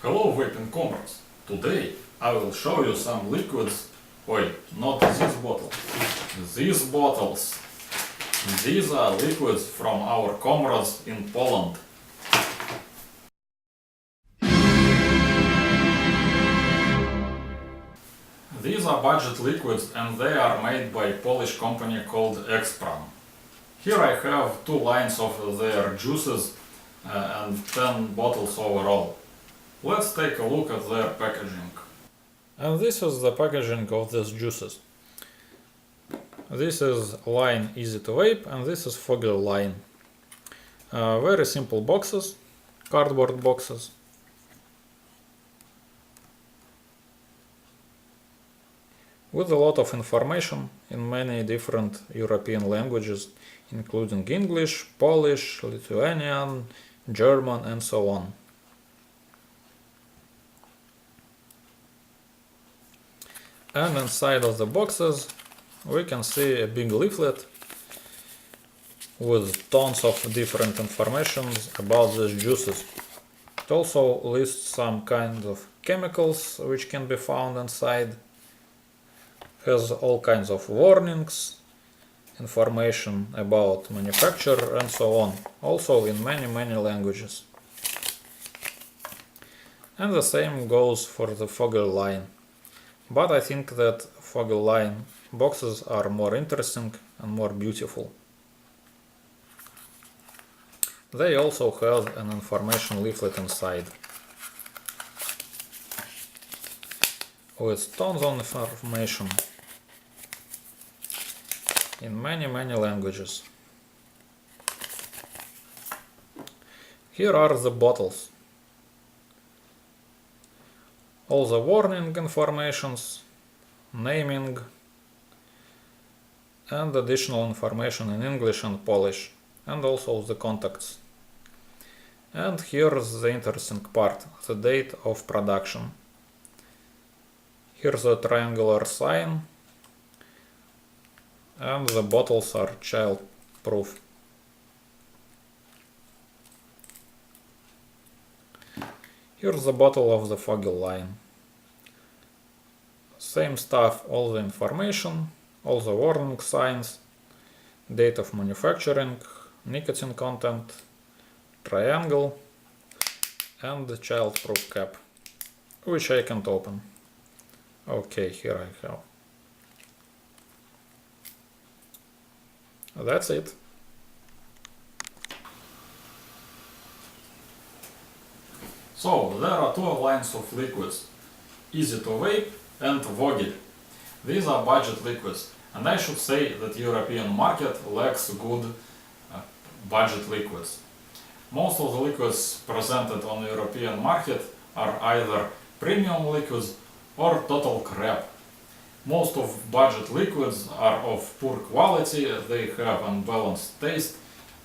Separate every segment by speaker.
Speaker 1: Hello Vaping Komrads! Today I will show you some liquids. Oi, not this bottle. These bottles. These are liquids from our Komrads in Poland. These are budget liquids and they are made by Polish company called Expran. Here I have 2 lines of their juices and 10 bottles overall. Let's take a look at their packaging. And this is the packaging of these juices. This is line Easy to Vape and this is Vogell line. Very simple boxes, cardboard boxes. With a lot of information in many different European languages, including English, Polish, Lithuanian, German and so on. And inside of the boxes we can see a big leaflet with tons of different information about these juices. It also lists some kind of chemicals which can be found inside. Has all kinds of warnings, information about manufacturer and so on, also in many languages. And the same goes for the Vogell line. But I think that Vogell line boxes are more interesting and more beautiful. They also have an information leaflet inside with tons of information in many languages. Here are the bottles. All the warning informations, naming and additional information in English and Polish, and also the contacts. And here's the interesting part, the date of production. Here's a triangular sign and the bottles are child proof. Here's the bottle of the Vogell line. Same stuff, all the information, all the warning signs, date of manufacturing, nicotine content, triangle and the child-proof cap, which I can't open. Okay, here I have. That's it. So, there are 2 lines of liquids, Easy to Vape and Vogell. These are budget liquids, and I should say that European market lacks good budget liquids. Most of the liquids presented on the European market are either premium liquids or total crap. Most of budget liquids are of poor quality, they have unbalanced taste,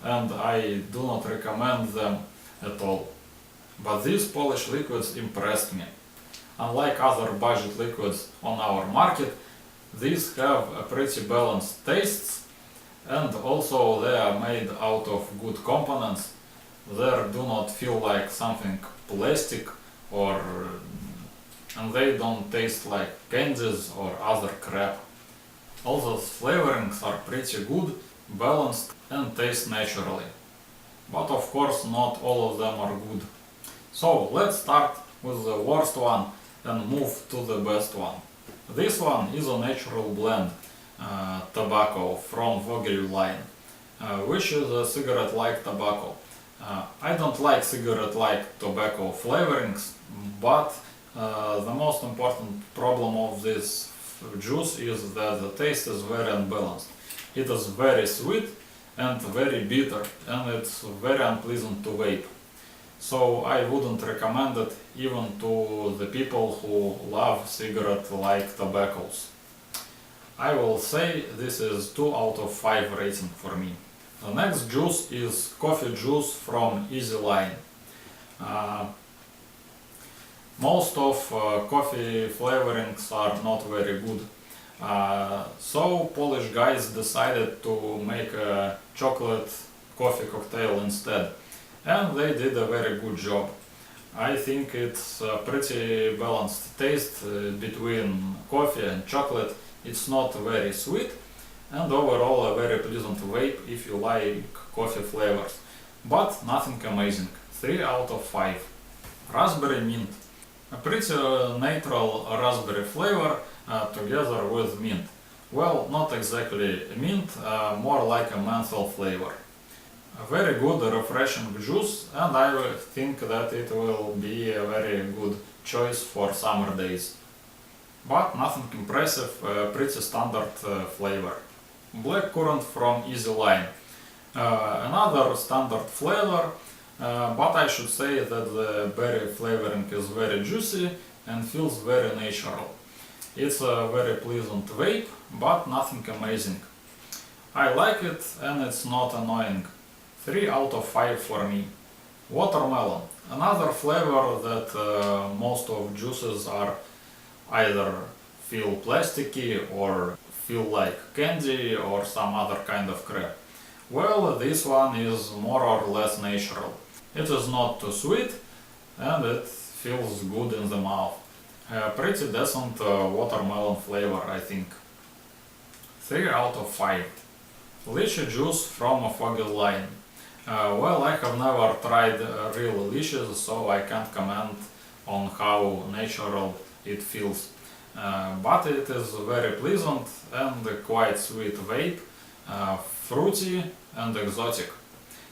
Speaker 1: and I do not recommend them at all. But these Polish liquids impressed me. Unlike other budget liquids on our market, these have a pretty balanced tastes, and also they are made out of good components. They do not feel like something plastic and they don't taste like candies or other crap. All those flavorings are pretty good, balanced and taste naturally. But of course not all of them are good. So let's start with the worst one and move to the best one. This one is a natural blend tobacco from Vogell line, which is a cigarette-like tobacco. I don't like cigarette-like tobacco flavorings, but the most important problem of this juice is that the taste is very unbalanced. It is very sweet and very bitter, and it's very unpleasant to vape. So I wouldn't recommend it even to the people who love cigarette-like tobaccos. I will say this is 2 out of 5 rating for me. The next juice is coffee juice from Easy line. Most of coffee flavorings are not very good. So Polish guys decided to make a chocolate coffee cocktail instead. And they did a very good job. I think it's a pretty balanced taste between coffee and chocolate. It's not very sweet and overall a very pleasant vape if you like coffee flavors, but nothing amazing. 3 out of 5. Raspberry mint. A pretty neutral raspberry flavor together with mint. Well, not exactly mint, more like a menthol flavor. A very good refreshing juice, and I think that it will be a very good choice for summer days. But nothing impressive, pretty standard flavor. Blackcurrant from Easy Line. Another standard flavor, but I should say that the berry flavoring is very juicy and feels very natural. It's a very pleasant vape, but nothing amazing. I like it and it's not annoying. 3 out of 5 for me. Watermelon. Another flavor that most of juices are either feel plasticky or feel like candy or some other kind of crap. Well, this one is more or less natural. It is not too sweet and it feels good in the mouth. A pretty decent watermelon flavor, I think. 3 out of 5. Lychee juice from a Vogell line. Well, I have never tried real lychees, so I can't comment on how natural it feels. But it is very pleasant and quite sweet vape, fruity and exotic.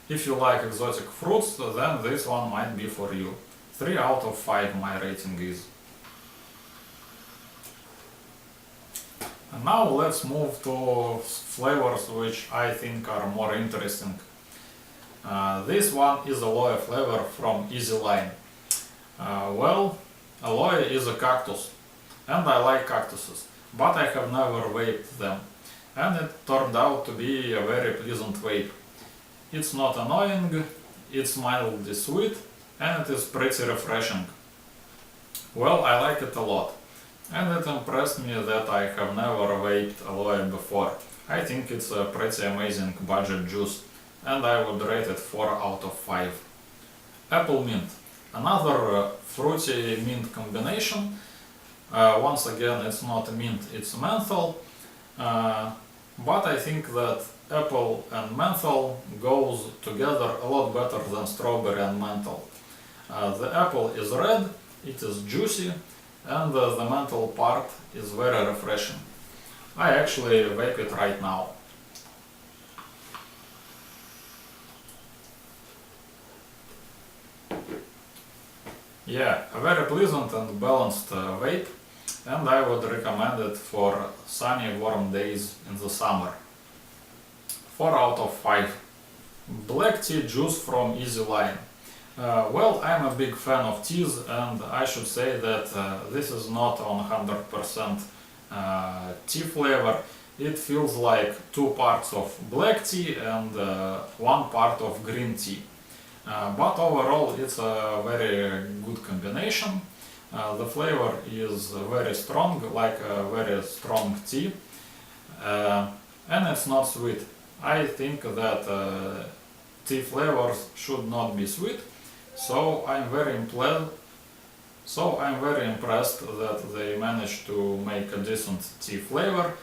Speaker 1: If you like exotic fruits, then this one might be for you. 3 out of 5 my rating is. And now let's move to flavors which I think are more interesting. This one is aloe flavor from Easy Line. Well, aloe is a cactus, and I like cactuses, but I have never vaped them, and it turned out to be a very pleasant vape. It's not annoying, it's mildly sweet, and it is pretty refreshing. Well, I like it a lot, and it impressed me that I have never vaped aloe before. I think it's a pretty amazing budget juice, and I would rate it 4 out of 5. Apple mint. Another fruity mint combination. Once again, it's not mint, it's menthol. But I think that apple and menthol goes together a lot better than strawberry and menthol. The apple is red, it is juicy, and the menthol part is very refreshing. I actually vape it right now. Yeah, a very pleasant and balanced vape, and I would recommend it for sunny warm days in the summer. 4 out of 5. Black tea juice from Easy Line. Well, I'm a big fan of teas, and I should say that this is not 100% tea flavor. It feels like 2 parts of black tea and 1 part of green tea. But overall it's a very good combination. The flavor is very strong, like a very strong tea, and it's not sweet. I think that tea flavors should not be sweet, so I'm very impressed that they managed to make a decent tea flavor,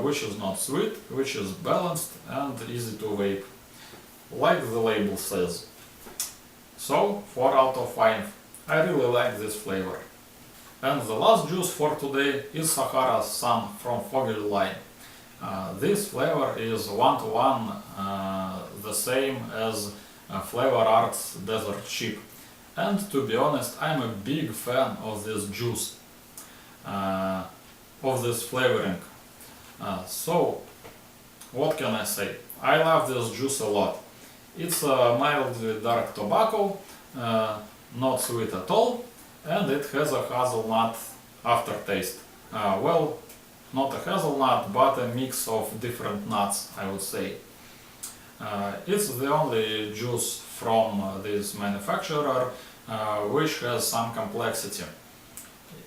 Speaker 1: which is not sweet, which is balanced and easy to vape, like the label says. So 4 out of 5. I really like this flavor. And the last juice for today is Sahara Sun from Vogell line. This flavor is 1-to-1 the same as Flavor Arts Desert Chip. And to be honest, I'm a big fan of this juice, of this flavoring. So what can I say? I love this juice a lot. It's mildly dark tobacco, not sweet at all, and it has a hazelnut aftertaste. Well, not a hazelnut, but a mix of different nuts, I would say. It's the only juice from this manufacturer which has some complexity.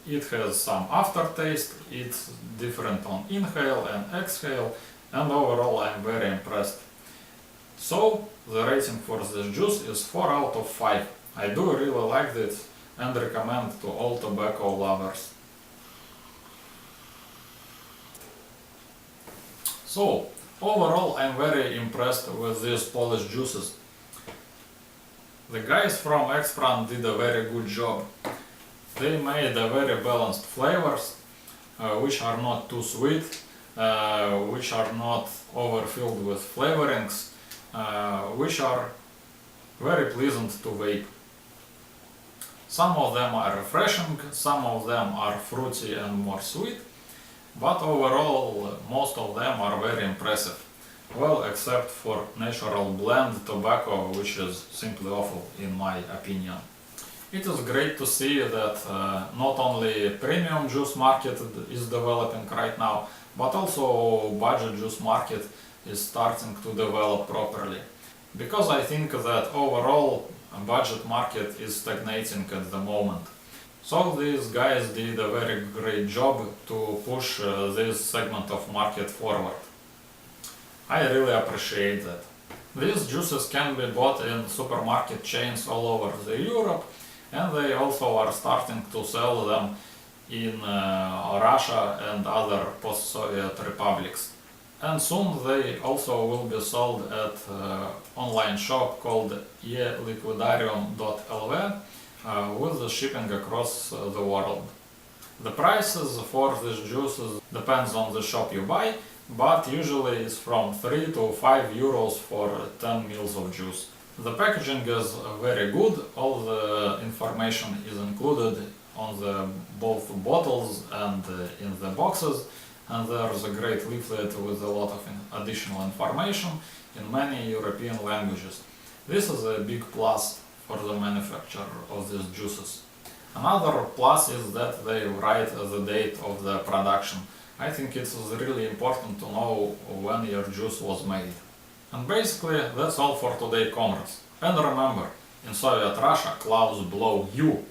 Speaker 1: It has some aftertaste, it's different on inhale and exhale, and overall I'm very impressed. So the rating for this juice is 4 out of 5. I do really like it and recommend to all tobacco lovers. So, overall I'm very impressed with these Polish juices. The guys from X-Brand did a very good job. They made a very balanced flavors, which are not too sweet, which are not overfilled with flavorings, which are very pleasant to vape. Some of them are refreshing, some of them are fruity and more sweet, but overall most of them are very impressive. Well, except for natural blend tobacco, which is simply awful in my opinion. It is great to see that not only premium juice market is developing right now, but also budget juice market is starting to develop properly. Because I think that overall budget market is stagnating at the moment. So these guys did a very great job to push this segment of market forward. I really appreciate that. These juices can be bought in supermarket chains all over Europe, and they also are starting to sell them in Russia and other post-Soviet republics. And soon they also will be sold at online shop called eliquidarium.lv with the shipping across the world. The prices for these juices depends on the shop you buy, but usually it's from 3 to 5 euros for 10 ml of juice. The packaging is very good, all the information is included on the both bottles and in the boxes, and there's a great leaflet with a lot of additional information in many European languages. This is a big plus for the manufacturer of these juices. Another plus is that they write the date of the production. I think it's really important to know when your juice was made. And basically that's all for today, comrades. And remember, in Soviet Russia clouds blow you.